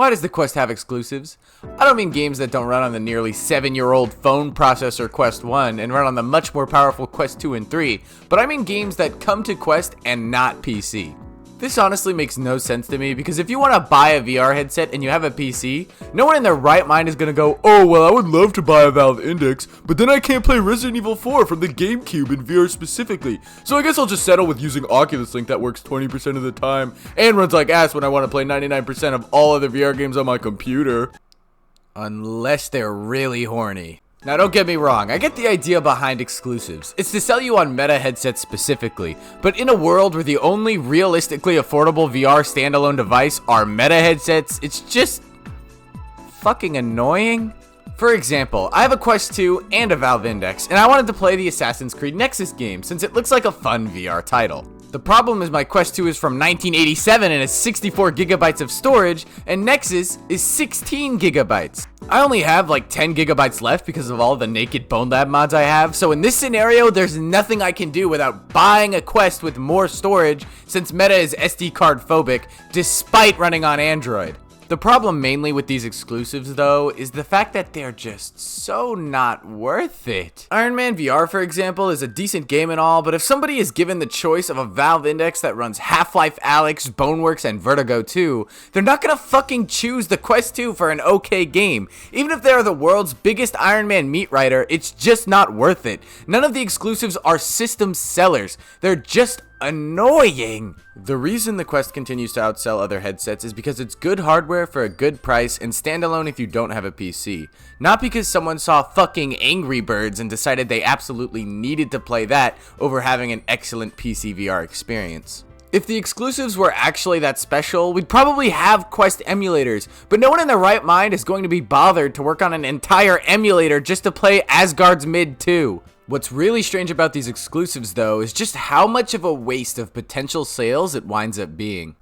Why does the Quest have exclusives? I don't mean games that don't run on the nearly 7-year-old phone processor Quest 1 and run on the much more powerful Quest 2 and 3, but I mean games that come to Quest and not PC. This honestly makes no sense to me because if you want to buy a VR headset and you have a PC, no one in their right mind is going to go, oh well, I would love to buy a Valve Index, but then I can't play Resident Evil 4 from the GameCube in VR specifically, so I guess I'll just settle with using Oculus Link that works 20% of the time and runs like ass when I want to play 99% of all other VR games on my computer. Unless they're really horny. Now don't get me wrong, I get the idea behind exclusives. It's to sell you on meta headsets specifically, but in a world where the only realistically affordable VR standalone device are meta headsets, it's just fucking annoying. For example, I have a Quest 2 and a Valve Index, and I wanted to play the Assassin's Creed Nexus game since it looks like a fun VR title. The problem is my Quest 2 is from 1987 and has 64 gigabytes of storage, and Nexus is 16 gigabytes. I only have like 10 gigabytes left because of all the naked Bone Lab mods I have, so in this scenario, there's nothing I can do without buying a Quest with more storage since Meta is SD card phobic, despite running on Android. The problem mainly with these exclusives though is the fact that they're just so not worth it. Iron Man VR, for example, is a decent game and all, but if somebody is given the choice of a Valve Index that runs Half-Life Alyx, Boneworks, and Vertigo 2, they're not gonna fucking choose the Quest 2 for an okay game. Even if they're the world's biggest Iron Man meat writer, it's just not worth it. None of the exclusives are system sellers. They're just annoying. The reason the Quest continues to outsell other headsets is because it's good hardware for a good price and standalone if you don't have a PC. Not because someone saw fucking Angry Birds and decided they absolutely needed to play that over having an excellent PC VR experience. If the exclusives were actually that special, we'd probably have Quest emulators, but no one in their right mind is going to be bothered to work on an entire emulator just to play Asgard's Mid 2. What's really strange about these exclusives though is just how much of a waste of potential sales it winds up being.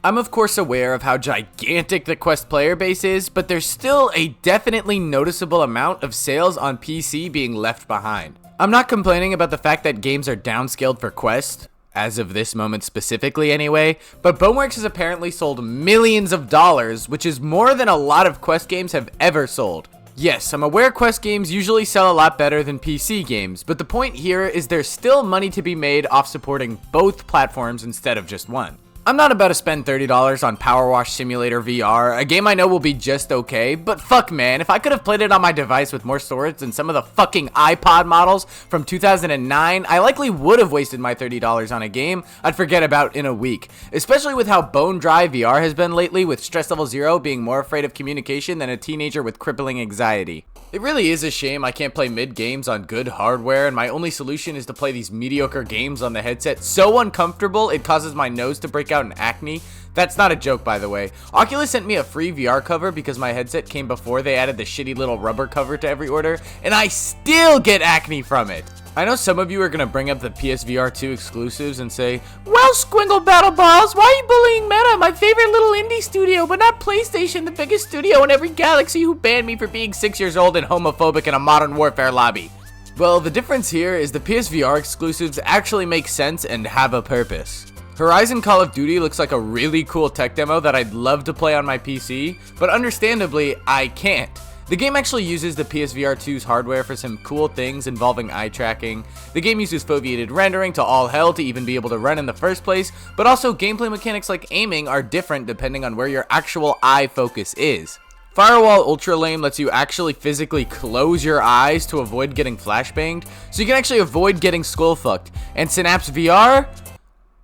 I'm of course aware of how gigantic the Quest player base is, but there's still a definitely noticeable amount of sales on PC being left behind. I'm not complaining about the fact that games are downscaled for Quest, as of this moment specifically anyway, but Boneworks has apparently sold millions of dollars, which is more than a lot of Quest games have ever sold. Yes, I'm aware Quest games usually sell a lot better than PC games, but the point here is there's still money to be made off supporting both platforms instead of just one. I'm not about to spend $30 on Power Wash Simulator VR, a game I know will be just okay, but fuck man, if I could have played it on my device with more storage than some of the fucking iPod models from 2009, I likely would have wasted my $30 on a game I'd forget about in a week, especially with how bone dry VR has been lately, with stress level 0 being more afraid of communication than a teenager with crippling anxiety. It really is a shame I can't play mid games on good hardware, and my only solution is to play these mediocre games on the headset so uncomfortable it causes my nose to break out in acne. That's not a joke, by the way. Oculus sent me a free VR cover because my headset came before they added the shitty little rubber cover to every order, and I still get acne from it. I know some of you are going to bring up the PSVR 2 exclusives and say, well, Squingle Battle Balls, why are you bullying Meta, my favorite little indie studio, but not PlayStation, the biggest studio in every galaxy, who banned me for being 6 years old and homophobic in a Modern Warfare lobby? Well, the difference here is the PSVR exclusives actually make sense and have a purpose. Horizon Call of Duty looks like a really cool tech demo that I'd love to play on my PC, but understandably, I can't. The game actually uses the PSVR 2's hardware for some cool things involving eye tracking. The game uses foveated rendering to all hell to even be able to run in the first place, but also gameplay mechanics like aiming are different depending on where your actual eye focus is. Firewall Ultra Lame lets you actually physically close your eyes to avoid getting flashbanged, so you can actually avoid getting skull fucked. And Synapse VR?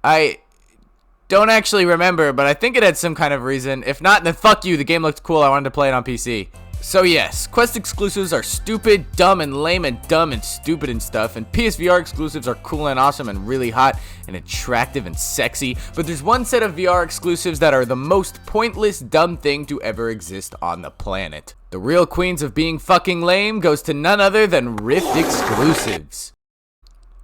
I don't actually remember, but I think it had some kind of reason. If not, then fuck you, the game looked cool, I wanted to play it on PC. So yes, Quest exclusives are stupid, dumb, and lame, and dumb and stupid and stuff, and PSVR exclusives are cool and awesome and really hot and attractive and sexy, but there's one set of VR exclusives that are the most pointless, dumb thing to ever exist on the planet. The real queens of being fucking lame goes to none other than Rift exclusives.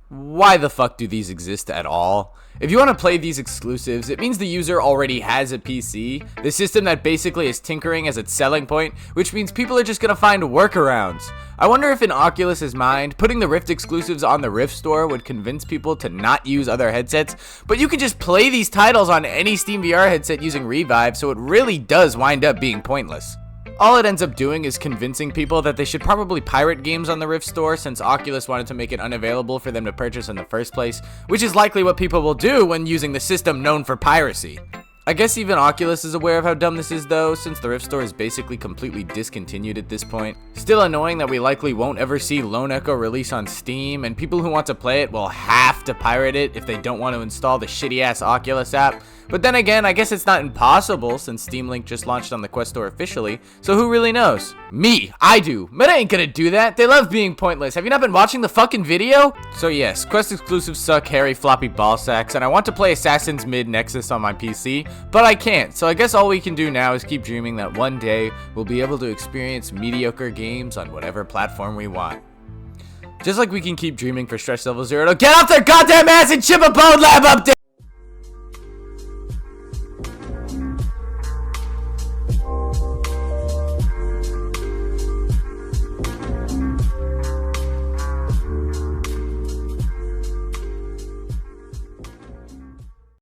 Why the fuck do these exist at all? If you want to play these exclusives, it means the user already has a PC, the system that basically is tinkering as its selling point, which means people are just going to find workarounds. I wonder if in Oculus's mind, putting the Rift exclusives on the Rift store would convince people to not use other headsets, but you can just play these titles on any Steam VR headset using Revive, so it really does wind up being pointless. All it ends up doing is convincing people that they should probably pirate games on the Rift store, since Oculus wanted to make it unavailable for them to purchase in the first place, which is likely what people will do when using the system known for piracy. I guess even Oculus is aware of how dumb this is though, since the Rift store is basically completely discontinued at this point. Still annoying that we likely won't ever see Lone Echo release on Steam, and people who want to play it will have to pirate it if they don't want to install the shitty ass Oculus app. But then again, I guess it's not impossible since Steam Link just launched on the Quest store officially, so who really knows? Me, I do. Meta ain't gonna do that. They love being pointless. Have you not been watching the fucking video? So yes, Quest exclusives suck hairy floppy ball sacks, and I want to play Assassin's Mid Nexus on my PC, but I can't. So I guess all we can do now is keep dreaming that one day we'll be able to experience mediocre games on whatever platform we want. Just like we can keep dreaming for Stretch Level Zero to get off their goddamn ass and ship a Bone Lab update!